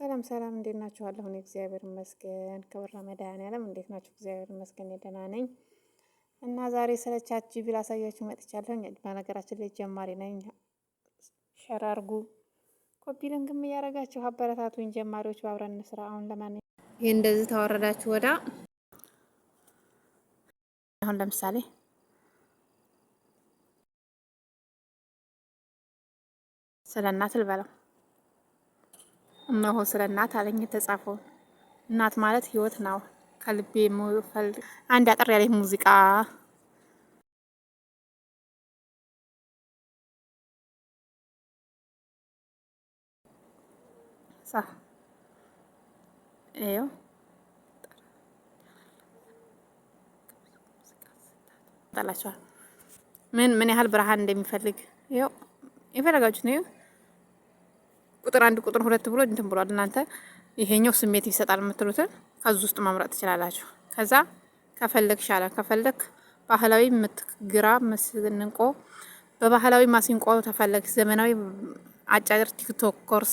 ሰላም ሰላም፣ እንዴት ናችሁ? አለሁ እኔ እግዚአብሔር ይመስገን። ክብር ለመድኃኒዓለም። እንዴት ናችሁ? እግዚአብሔር ይመስገን ደህና ነኝ። እና ዛሬ ስለ ቻት ጂፒቲ ላሳያችሁ መጥቻለሁ። በነገራችን ላይ ጀማሪ ነኝ። ሸር አድርጉ፣ ኮፒ ሊንክም እያደረጋችሁ አበረታቱኝ። ጀማሪዎች ባብረን እንስራ። አሁን ለማንኛውም ይሄ እንደዚህ ተወረዳችሁ ወዳ አሁን ለምሳሌ ስለ እናት ልበለው። እነሆ ስለ እናት አለኝ የተጻፈው። እናት ማለት ህይወት ነው። ከልቤ የምፈልግ አንድ አጠር ያለ ሙዚቃ ሳ እዮ ታላችኋል ምን ያህል ብርሃን እንደሚፈልግ ይኸው የፈለጋችሁት ነው። ቁጥር 1 ቁጥር 2 ብሎ እንትን ብሏል። እናንተ ይሄኛው ስሜት ይሰጣል የምትሉትን ከዚህ ውስጥ ማምረጥ ትችላላችሁ። ከዛ ከፈለክ ሻላ ከፈለክ ባህላዊ ምትግራ መስንቆ በባህላዊ ማሲንቆ ተፈለክ ዘመናዊ አጫጭር ቲክቶክ ኮርስ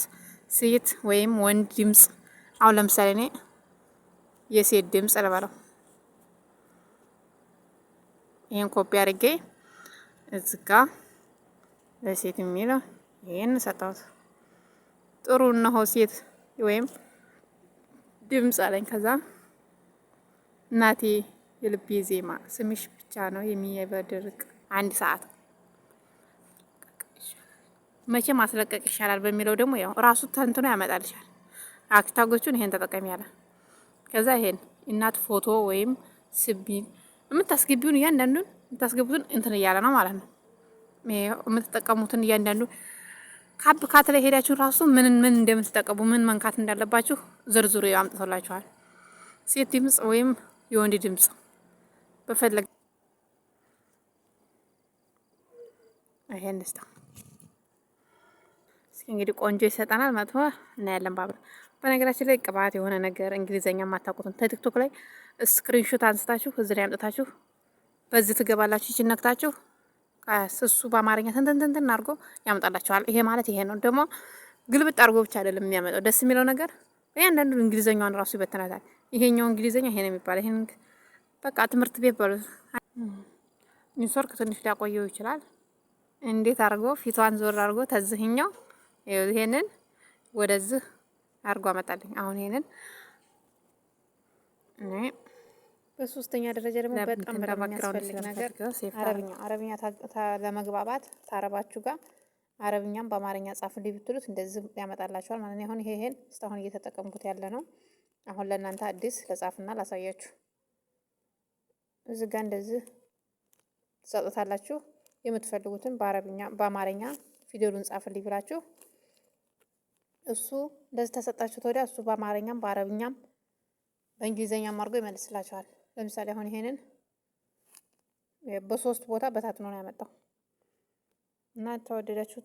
ሴት ወይም ወንድ ድምጽ። አሁን ለምሳሌ እኔ የሴት ድምጽ ልበለው። ይሄን ኮፒ አድርጌ እዚህ ጋ ለሴት የሚለው ይሄን ሰጣሁት። ጥሩ ነው ሴት ወይም ድምጽ አለኝ። ከዛ እናቴ የልቤ ዜማ ስምሽ ብቻ ነው የሚያበድርቅ አንድ ሰዓት መቼ ማስለቀቅ ይሻላል በሚለው ደግሞ ያው ራሱ ተንትኖ ያመጣልሻል። አክታጎቹን ይሄን ተጠቀሚ ያለ። ከዛ ይሄን እናት ፎቶ ወይም ስቢል የምታስገቢውን እያንዳንዱን የምታስገቡትን እንትን እያለ ነው ማለት ነው። የምትጠቀሙትን እያንዳንዱ ካብ ካት ላይ ሄዳችሁ ራሱ ምን እንደምትጠቀሙ ምን መንካት እንዳለባችሁ ዝርዝሩ ያምጥቶላችኋል። ሴት ድምጽ ወይም የወንድ ድምጽ በፈለግ ይሄን እስታ እስኪ እንግዲህ ቆንጆ ይሰጠናል መጥቶ እና ያለን ባብረ። በነገራችን ላይ ቅባት የሆነ ነገር እንግሊዘኛ ማታውቁትን ቲክቶክ ላይ ስክሪንሾት አንስታችሁ እዚህ ላይ አምጥታችሁ በዚህ ትገባላችሁ። ይችነክታችሁ እሱ በአማርኛ ተንተንተን አድርጎ ያመጣላችኋል። ይሄ ማለት ይሄ ነው። ደግሞ ግልብጥ አድርጎ ብቻ አይደለም የሚያመጣው። ደስ የሚለው ነገር እያንዳንዱ እንግሊዘኛውን ራሱ ይበተናታል። ይሄኛው እንግሊዘኛ ይሄ ነው የሚባለው። ይሄን በቃ ትምህርት ቤት በሉ። ኔትወርክ ትንሽ ሊያቆየው ይችላል። እንዴት አድርጎ ፊቷን ዞር አድርጎ ተዝህኛው ይሄንን ወደዚህ አድርጎ አመጣልኝ። አሁን ይሄንን በሶስተኛ ደረጃ ደግሞ በጣም የሚያስፈልግ ነገር አረብኛ ለመግባባት ታረባችሁ ጋር አረብኛም በአማርኛ ጻፉልኝ ብትሉት እንደዚህ ያመጣላችኋል ማለት ነው። አሁን ይሄን እስካሁን እየተጠቀምኩት ያለ ነው። አሁን ለእናንተ አዲስ ለጻፍና ላሳያችሁ። እዚህ ጋር እንደዚህ ትሰጡታላችሁ። የምትፈልጉትን በአረብኛ በአማርኛ ፊደሉን ጻፍልኝ ብላችሁ እሱ እንደዚህ ተሰጣችሁ። ወዲያ እሱ በአማርኛም በአረብኛም በእንግሊዘኛም አድርጎ ይመልስላችኋል። ለምሳሌ አሁን ይሄንን በሶስት ቦታ በታትኖ ነው ያመጣው እና ተወደዳችሁ